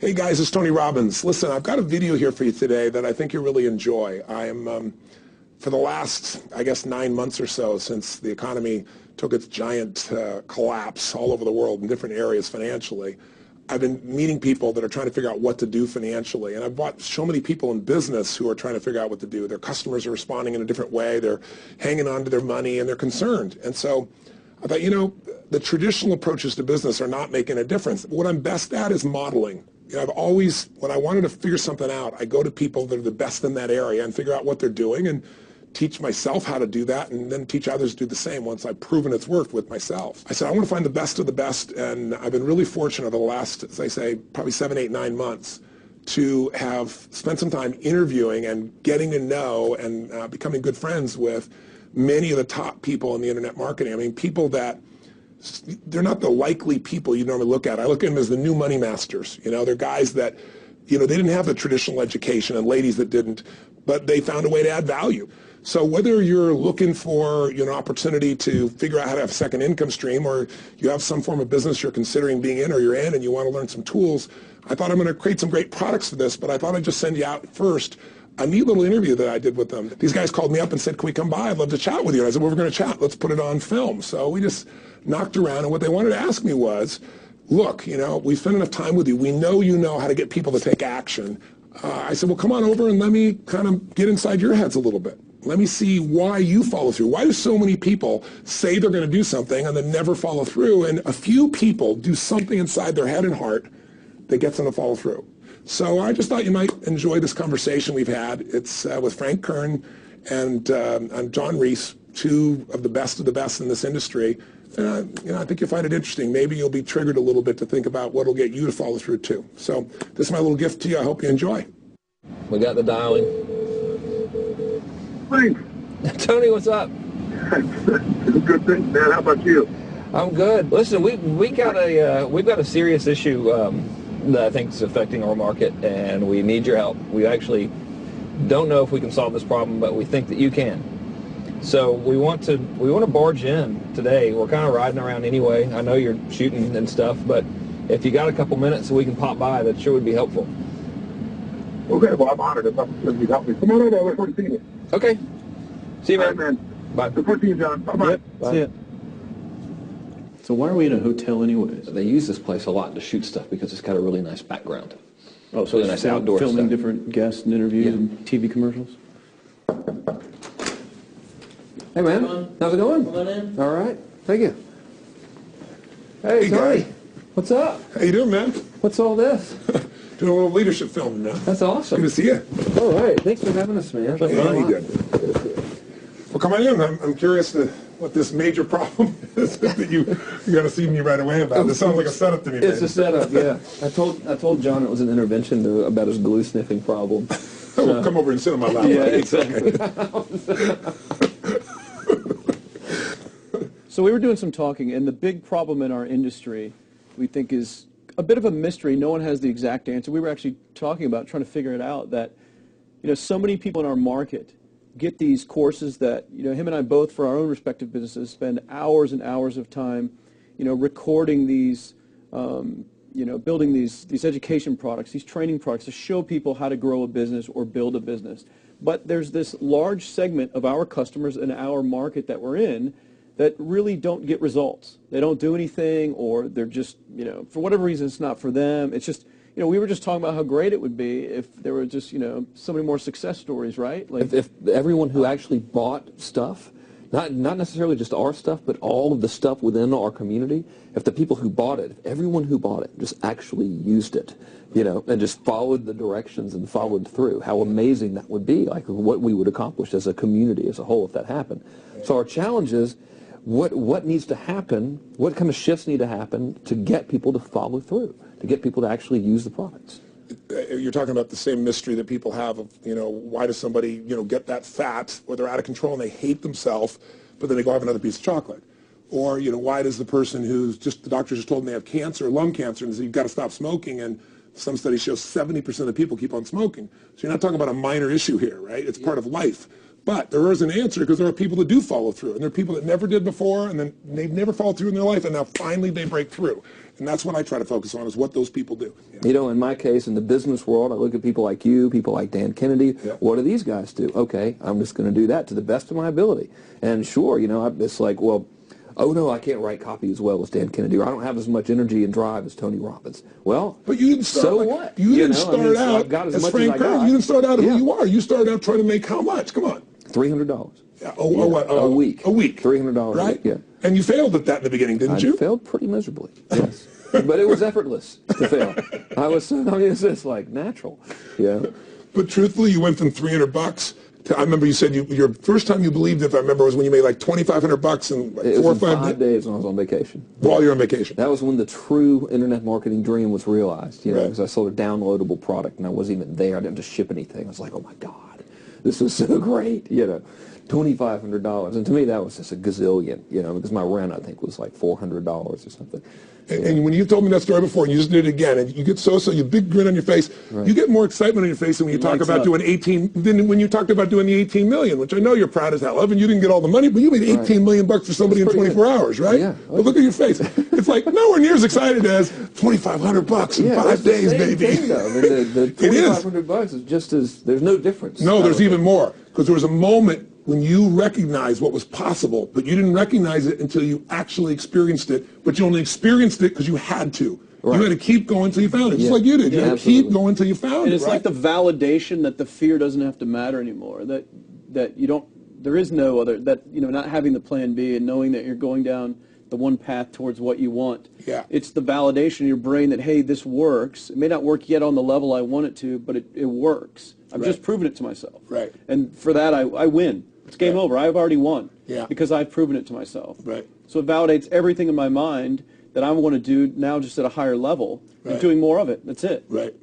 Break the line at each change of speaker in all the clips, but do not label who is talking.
Hey guys, it's Tony Robbins. Listen, I've got a video here for you today that I think you'll really enjoy. I'm, for the last, I guess, 9 months or so since the economy took its giant collapse all over the world in different areas financially, I've been meeting people that are trying to figure out what to do financially. And I've brought so many people in business who are trying to figure out what to do. Their customers are responding in a different way. They're hanging on to their money and they're concerned. And so I thought, you know, the traditional approaches to business are not making a difference. What I'm best at is modeling. You know, I've always, when I wanted to figure something out, I go to people that are the best in that area and figure out what they're doing and teach myself how to do that and then teach others to do the same once I've proven it's worked with myself. I said, I want to find the best of the best, and I've been really fortunate over the last, as I say, probably 7, 8, 9 months to have spent some time interviewing and getting to know and becoming good friends with many of the top people in the internet marketing. I mean, people that they're not the likely people you normally look at. I look at them as the new money masters. You know, they're guys that, you know, they didn't have the traditional education and ladies that didn't, but they found a way to add value. So whether you're looking for, you know, opportunity to figure out how to have a second income stream, or you have some form of business you're considering being in or you're in and you want to learn some tools, I thought I'm going to create some great products for this, but I thought I'd just send you out first a neat little interview that I did with them. These guys called me up and said, can we come by? I'd love to chat with you. And I said, well, we're going to chat. Let's put it on film. So we just knocked around, and what they wanted to ask me was, look, you know, we've spent enough time with you. We know you know how to get people to take action. I said, well, come on over and let me kind of get inside your heads a little bit. Let me see why you follow through. Why do so many people say they're going to do something and then never follow through? And a few people do something inside their head and heart that gets them to follow through. So I just thought you might enjoy this conversation we've had. It's with Frank Kern and John Reese, two of the best in this industry. You know, I think you'll find it interesting. Maybe you'll be triggered a little bit to think about what will get you to follow through too. So this is my little gift to you. I hope you enjoy.
We got the dialing.
Frank.
Tony, what's up?
Good thing, man. How about you?
I'm good. Listen, we've got a serious issue that I think is affecting our market, and we need your help. We actually don't know if we can solve this problem, but we think that you can. So we want to barge in today. We're kind of riding around anyway. I know you're shooting and stuff, but if you got a couple minutes so we can pop by, that sure would be helpful.
Okay, well, I'm honored. If you help me. Come on over. I look forward to seeing you.
Okay. See you, man.
All right, man.
Bye.
Look forward to seeing you, John. Bye-bye.
Yep,
Bye.
see ya. So why are we in a hotel anyways?
They use this place a lot to shoot stuff because it's got a really nice background.
Oh, so
really
it's
nice outdoor
filming
stuff.
different guests and interviews
Yeah.
and TV commercials?
Hey, man. How's it going?
Come on in.
All right. Thank you. Hey,
Hey,
Tony.
guy.
What's up?
How you doing, man?
What's all this?
Doing a little leadership film now.
That's awesome.
Good to see you.
All right. Thanks for having us, man.
Yeah, you did. Well, come on in. I'm curious to what this major problem is that you got to see me right away about. This sounds like a setup to me.
It's
man.
a setup, yeah. I told John it was an intervention about his glue sniffing problem.
Well, come over and sit on my lap.
Yeah,
buddy.
exactly.
So we were doing some talking, and the big problem in our industry, we think, is a bit of a mystery. No one has the exact answer. We were actually talking about trying to figure it out, that, you know, so many people in our market get these courses that, you know, him and I both, for our own respective businesses, spend hours and hours of time, you know, recording these, you know, building these education products, these training products to show people how to grow a business or build a business. But there's this large segment of our customers in our market that we're in that really don't get results. They don't do anything, or they're just, you know, for whatever reason, it's not for them. It's just, you know, we were just talking about how great it would be if there were just, you know, so many more success stories, right? Like,
If everyone who actually bought stuff, not necessarily just our stuff, but all of the stuff within our community, if the people who bought it, if everyone who bought it just actually used it, you know, and just followed the directions and followed through, how amazing that would be, like what we would accomplish as a community as a whole if that happened. So our challenge is, what needs to happen, what kind of shifts need to happen to get people to follow through, to get people to actually use the products?
You're talking about the same mystery that people have of, you know, why does somebody, you know, get that fat or they're out of control and they hate themselves, but then they go have another piece of chocolate? Or, you know, why does the person who's just, the doctor just told them they have cancer, lung cancer, and said you've got to stop smoking, and some studies show 70% of the people keep on smoking. So you're not talking about a minor issue here, right? It's part of life. But there is an answer, because there are people that do follow through, and there are people that never did before, and then they've never followed through in their life, and now finally they break through. And that's what I try to focus on, is what those people do. Yeah.
You know, in my case, in the business world, I look at people like you, people like Dan Kennedy.
Yeah.
What do these guys do? Okay, I'm just going to do that to the best of my ability. And sure, you know, it's like, well, oh no, I can't write copy as well as Dan Kennedy, or I don't have as much energy and drive as Tony Robbins. Well,
but you didn't start
so
like,
what?
You didn't
know,
start
I mean,
out
I've got as
as
much
Frank
as I
Kern.
got.
You didn't start out
Yeah.
who you are. You started out trying to make how much? Come on.
$300.
Yeah.
A week.
A week.
$300
right?
a week, yeah.
And you failed at that in the beginning, didn't you?
I failed pretty miserably, yes. But it was effortless to fail. I mean, it's just like natural, yeah.
But truthfully, you went from $300 to, I remember you said your first time you believed, if I remember, was when you made like $2,500 in like
It
4 or
was
5
5 days when I was on vacation.
While you're on vacation.
That was when the true internet marketing dream was realized, you know,
Right.
because I sold a downloadable product and I wasn't even there. I didn't have to ship anything. I was like, oh my God, this is so great, you know. $2,500, and to me that was just a gazillion, you know, because my rent I think was like $400 or something.
And when you told me that story before, and you just did it again, and you get you big grin on your face.
Right.
You get more excitement on your face than when you talk about doing 18. Than when you talked about doing the 18 million, which I know you're proud as hell of, and you didn't get all the money, but you made 18 million bucks for somebody in
That's
24
pretty good.
hours, right?
Yeah.
But look at your face. It's like nowhere near as excited as $2,500 in 5 days,
same
baby.
thing, though. I mean, the
It is.
$2,500 is just as there's no difference.
No, there's even more, because there was a moment when you recognized what was possible, but you didn't recognize it until you actually experienced it, but you only experienced it because you had to.
Right.
You had to keep going until you found it, just
Yeah.
like you did. You had to keep
Absolutely.
going until you found
And
it,
it's
right?
like the validation that the fear doesn't have to matter anymore. That you don't. There is no other. That, you know, not having the plan B and knowing that you're going down the one path towards what you want.
Yeah.
It's the validation in your brain that, hey, this works. It may not work yet on the level I want it to, but it works. I've just proven it to myself.
Right.
And for that, I win. It's game over. I've already won.
Yeah.
Because I've proven it to myself.
Right.
So it validates everything in my mind that I want to do now, just at a higher level,
Right.
and doing more of it. That's it.
Right.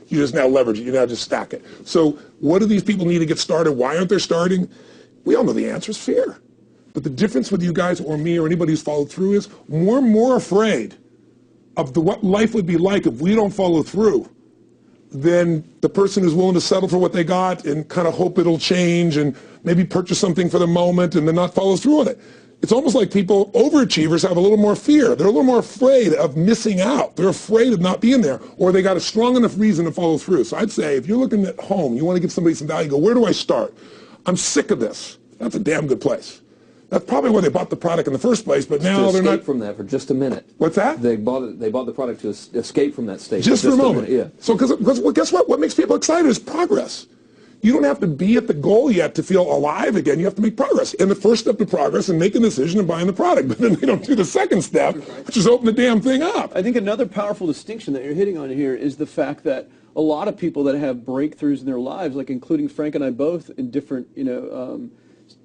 You just now leverage it. You now just stack it. So what do these people need to get started? Why aren't they starting? We all know the answer is fear. But the difference with you guys or me or anybody who's followed through is we're more afraid of what life would be like if we don't follow through than the person who's willing to settle for what they got and kind of hope it'll change and maybe purchase something for the moment and then not follow through on it. It's almost like people, overachievers, have a little more fear. They're a little more afraid of missing out. They're afraid of not being there, or they got a strong enough reason to follow through. So I'd say if you're looking at home, you want to give somebody some value, go, where do I start? I'm sick of this. That's a damn good place. That's probably why they bought the product in the first place, but now
to
they're
escape
not.
from that for just a minute.
What's that?
They bought the product to escape from that state.
Just for a moment.
minute, yeah.
So, because well, guess what? What makes people excited is progress. You don't have to be at the goal yet to feel alive again. You have to make progress. And the first step to progress is making a decision and buying the product. But then they don't do the second step, which is open the damn thing up.
I think another powerful distinction that you're hitting on here is the fact that a lot of people that have breakthroughs in their lives, like including Frank and I both in different,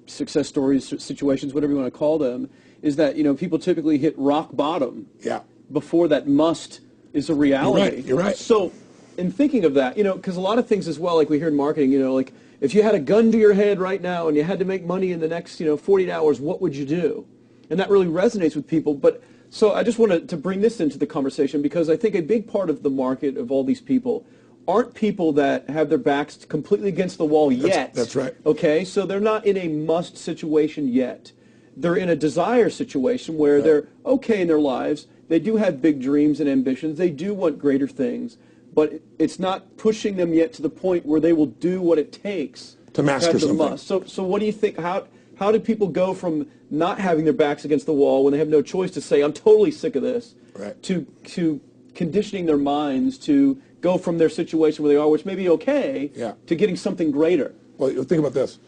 success stories, situations, whatever you want to call them, is that, people typically hit rock bottom
Yeah.
before that must is a reality.
You're right.
So in thinking of that, because a lot of things as well, like we hear in marketing, like if you had a gun to your head right now and you had to make money in the next, 48 hours, what would you do? And that really resonates with people. But so I just wanted to bring this into the conversation because I think a big part of the market of all these people aren't people that have their backs completely against the wall yet.
That's right.
Okay, so they're not in a must situation yet. They're in a desire situation where they're okay in their lives. They do have big dreams and ambitions. They do want greater things, but it's not pushing them yet to the point where they will do what it takes
To master
have the
something.
must. So what do you think? How do people go from not having their backs against the wall when they have no choice to say, I'm totally sick of this,
Right.
to conditioning their minds to go from their situation where they are, which may be okay, to getting something greater?
Well, think about this.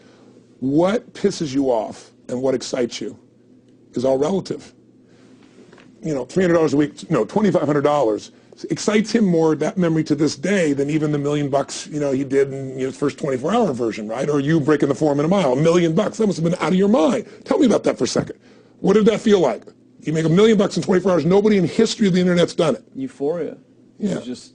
What pisses you off and what excites you is all relative. $300 a week, no, $2,500 excites him more, that memory to this day, than even the $1 million, he did in his first 24-hour version, right? Or you breaking the 4 minute mile, $1 million. That must have been out of your mind. Tell me about that for a second. What did that feel like? You make $1 million in 24 hours. Nobody in history of the internet's done it.
Euphoria.
Yeah.
It was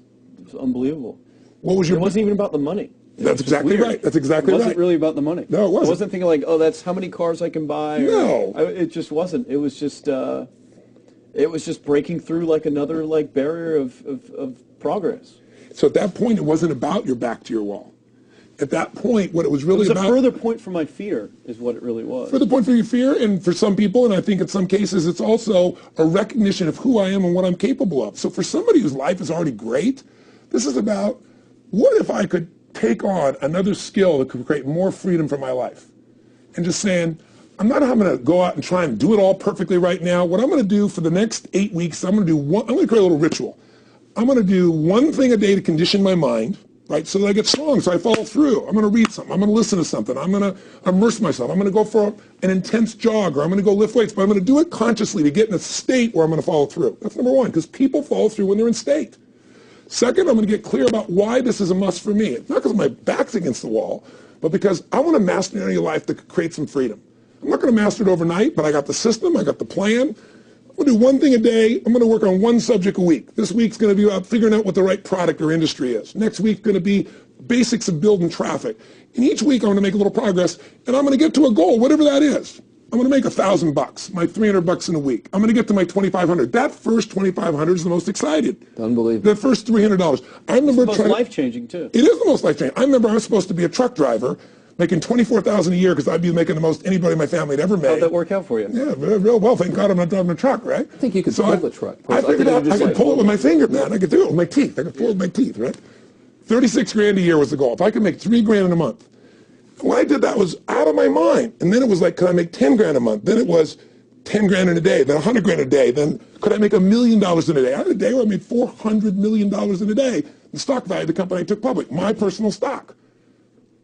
unbelievable.
What was your?
It wasn't even about the money.
That's exactly
Weird.
right. That's exactly
It wasn't
right.
really about the money.
No, it wasn't.
I wasn't thinking like, oh, that's how many cars I can buy.
No.
It just wasn't. It was just breaking through like another barrier of progress.
So at that point, it wasn't about your back to your wall. at that point, what it was really
It was
about.
a further point for my fear, is what it really was.
Further point for your fear, and for some people, and I think in some cases, it's also a recognition of who I am and what I'm capable of. So for somebody whose life is already great, this is about, what if I could take on another skill that could create more freedom for my life? And just saying, I'm not going to go out and try and do it all perfectly right now. What I'm going to do for the next 8 weeks, I'm going to create a little ritual. I'm going to do one thing a day to condition my mind, right, so that I get strong, so I follow through. I'm going to read something. I'm going to listen to something. I'm going to immerse myself. I'm going to go for an intense jog, or I'm going to go lift weights, but I'm going to do it consciously to get in a state where I'm going to follow through. That's number one, because people follow through when they're in state. Second, I'm going to get clear about why this is a must for me. It's not because my back's against the wall, but because I want to master an area of life that could create some freedom. I'm not going to master it overnight, but I got the system, I got the plan. I'm going to do one thing a day. I'm going to work on one subject a week. This week's going to be about figuring out what the right product or industry is. Next week's going to be basics of building traffic. And each week I'm going to make a little progress, and I'm going to get to a goal, whatever that is. I'm going to make $1,000, my $300 in a week. I'm going to get to my $2,500. That first $2,500 is the most excited.
Unbelievable.
The first $300. I remember
It's the most life-changing, too.
It is the most life-changing. I remember I was supposed to be a truck driver, making $24,000 a year because I'd be making the most anybody in my family had ever made.
How'd that work out for you?
Yeah, real well. Thank God I'm not driving a truck, right?
I think you could pull the truck.
I figured out I could pull it with my finger, man. I could do it with my teeth. I could pull it with my teeth, right? 36 grand a year was the goal. If I could make 3 grand in a month. When I did that, was out of my mind. And then it was like, could I make 10 grand a month? Then it was 10 grand in a day, then 100 grand a day. Then could I make $1 million in a day? I had a day where I made $400 million in a day. The stock value of the company I took public, my personal stock.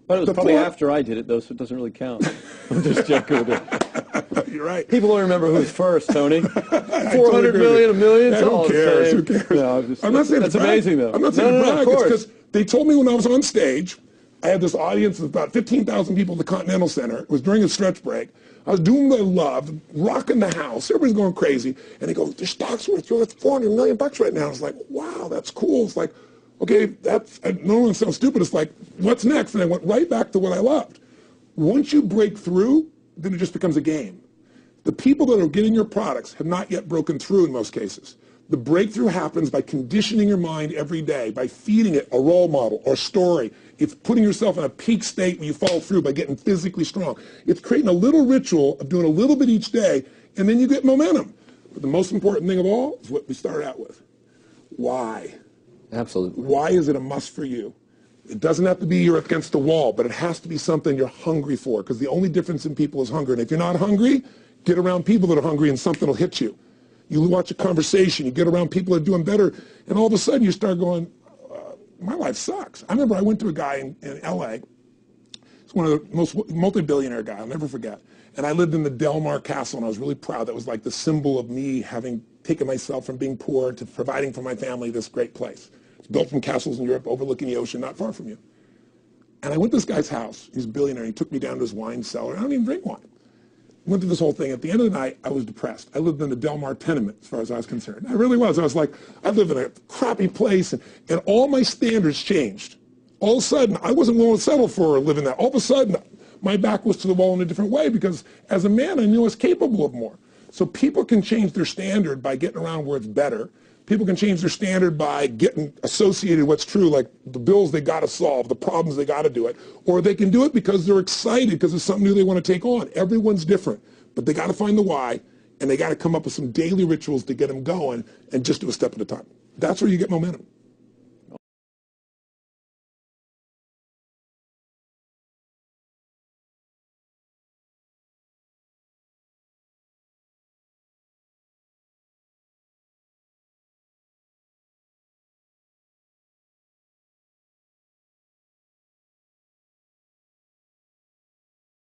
But it was probably after I did it, though, so it doesn't really count. I'm just joking with it.
You're right.
People don't remember who's first, Tony. 400 million, a million, it's all
who cares?
the
Who
same.
cares?
No,
I'm not saying
that's
to brag.
amazing, though.
I'm not saying to brag.
Of course.
It's because they told me when I was on stage, I had this audience of about 15,000 people at the Continental Center. It was during a stretch break. I was doing what I loved, rocking the house. Everybody's going crazy. And they go, "Your stock's worth $400 million right now." I was like, wow, that's cool. It's like, okay, that's, I don't want to sound stupid. It's like, what's next? And I went right back to what I loved. Once you break through, then it just becomes a game. The people that are getting your products have not yet broken through in most cases. The breakthrough happens by conditioning your mind every day, by feeding it a role model or story. It's putting yourself in a peak state where you follow through by getting physically strong. It's creating a little ritual of doing a little bit each day, and then you get momentum. But the most important thing of all is what we started out with. Why?
Absolutely.
Why is it a must for you? It doesn't have to be you're against the wall, but it has to be something you're hungry for, because the only difference in people is hunger. And if you're not hungry, get around people that are hungry and something will hit you. You watch a conversation, you get around people that are doing better, and all of a sudden you start going, my life sucks. I remember I went to a guy in L.A. He's one of the most multi-billionaire guy, I'll never forget. And I lived in the Del Mar Castle, and I was really proud. That was like the symbol of me having taken myself from being poor to providing for my family this great place. It's built from castles in Europe overlooking the ocean, not far from you. And I went to this guy's house. He's a billionaire. He took me down to his wine cellar. I don't even drink wine. Went through this whole thing. At the end of the night, I was depressed. I lived in the Del Mar tenement, as far as I was concerned. I really was. I was like, I live in a crappy place, and all my standards changed. All of a sudden, I wasn't willing to settle for living that. All of a sudden, my back was to the wall in a different way, because as a man, I knew I was capable of more. So people can change their standard by getting around where it's better. People can change their standard by getting associated with what's true, like the bills they got to solve, the problems they got to do it. Or they can do it because they're excited, because it's something new they want to take on. Everyone's different, but they got to find the why, and they got to come up with some daily rituals to get them going, and just do a step at a time. That's where you get momentum.